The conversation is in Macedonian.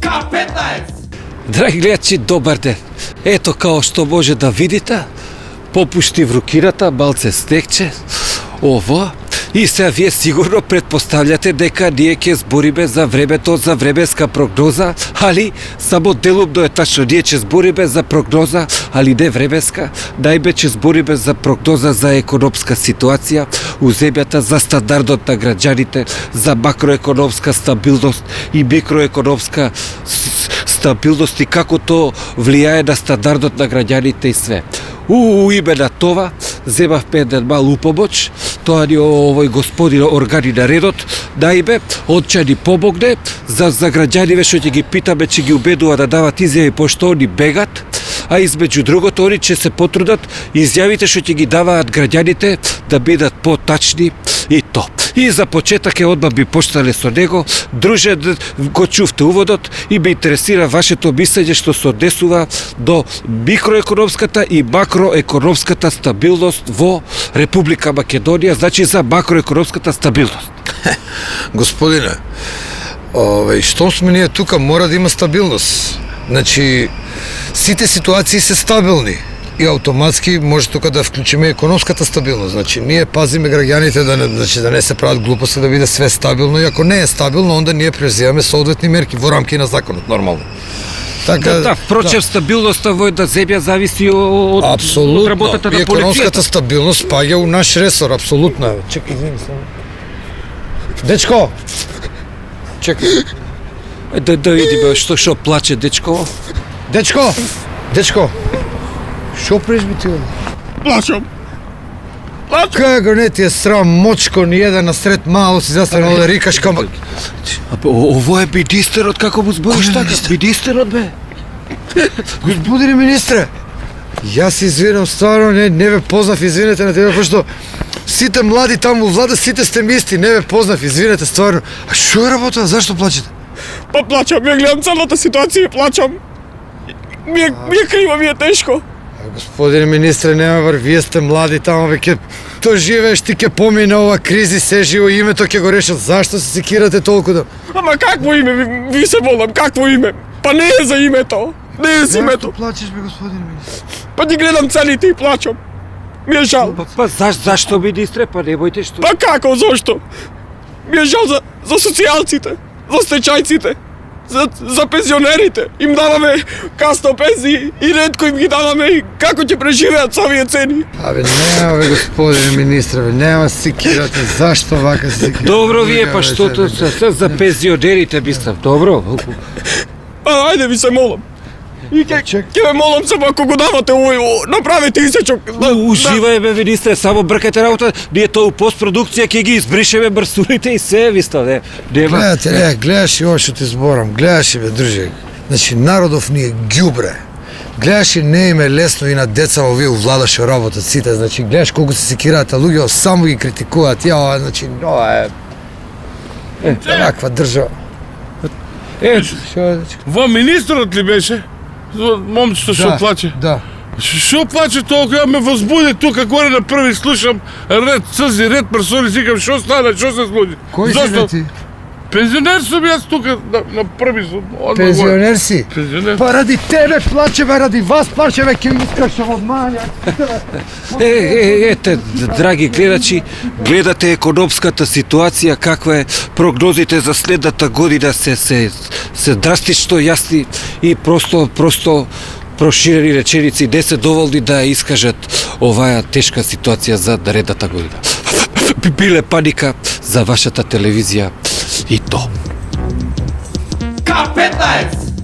K15! Драги гледачи, добар ден! Ето као што може да видите, попушти врукирата, малце снегче, ово. И сега вие сигурно предпоставljate дека ние ќе збориме за времето, за временска прогноза, али само делумно е тачно, ние ќе збориме за прогноза, али не временска, најбе ќе збориме за прогноза за економска ситуација у земјата, за стандардот на граѓаните, за макроекономска стабилност и микроекономска стабилност и како то влијае на стандардот на граѓаните и све. У име на това, земавме еден мал упомоч, тоа ни овој господин органи на редот, најбе, он ќе ни помогне, за граѓаниве што ќе ги питаме, ќе ги убедува да дават изјави, пошто они бегат, а измеѓу другото, они ќе се потрудат изјавите што ќе ги даваат граѓаните да бидат потачни и то. И за почеток одма би почнале со него. Друже, го чувте уводот и ме интересира вашето мислење што се однесува до микроекономската и макроекономската стабилност во Република Македонија, значи за макроекономската стабилност. Господине, што сме ние тука, мора да има стабилност. Значи, сите ситуации се стабилни и автоматски може тука да вклучиме економската стабилност. Значи, ние пазиме граѓаните да не се прават глупости, да биде све стабилно, и ако не е стабилно, онда ние преземаме соодветни мерки во рамки на законот, нормално. Така, да, впрочем, стабилноста во една земја зависи од работата на полицијата. Економската стабилност паѓа у наш ресор, апсолутно. Чекај, извини само. Дечко! Чекај. Да видиме што плаче дечко. Дечко! Дечко! Шо прежби ти оди? Плачам! Како не ти е срам, мочко, ни еден насред мало си застанал да рикаш камак. Ово е министерот, како му збориш така? Министерот, бе? Господине министре, јас се извинам, стварно не ве познав, извинете на тебе, пошто сите млади таму во влада, сите сте ми исти, не ве познав, извинете, стварно. А шо е работа, зашто плачете? Па плачам, ја гледам целата ситуација и плачам. Ми е криво, ми е тешко. Господине министре, нема бар, вие сте млади таму, веќе то живееш, ти ќе помине ова кризи, се живо името ќе го решат. Зашто се секирате толку да... Ама какво име, ви се волам, какво име? Па не е за името, не е за името. Зашто плачеш, бе, господине министре? Па ги гледам целите и плачам. Ми е жал. Па зашто министре, па немојте што? Па како, зашто? Ми е жал за социјалците, за стечајците, за пензионерите. Им даваме касно пензии и ретко им ги даваме и како ќе преживеат со овие цени. Абе, нема, бе, господине министре, бе, нема се секирате, зашто вака се секирате? Добро вие, па штото за пензионерите мислам, добро? Па, ајде ви се молам. И ќе ве молам само ако го давате овој, направете исечок. Уживај, бе, министре, само бркате работа, ние тоа у постпродукција ќе ги избришеме брсуните и се, мислам, не. Гледате, гледаш и ова што ти зборам, гледаш и, бе, друже, значи, народов ни е ѓубре. Гледаш и не им е лесно и на деца овие влада што работат сите, значи, гледаш колку се секираат, а луѓе само ги критикуваат, ја, значи, ова е... Таква држава. Што е, дечко? Во министрот ли беше? Момчето што плаче? Да. Што плаче толку? Ја ме возбуди тука горе на први, слушам ред црзи, ред персони, викам што стана, што се случи? Кој си, бе, ти? Пензионер сум јас тука на први. Пензионер си? Пензионер. Па ради тебе плачеме, ради вас плачеме, ќе ми искаш од мања. Ете, драги гледачи, гледате економската ситуација, каква е, прогнозите за следната година се драстично јасни и просто проширени реченици не се доволни да искажат оваа тешка ситуација за наредната година. Биле паника за вашата телевизија и то. K15!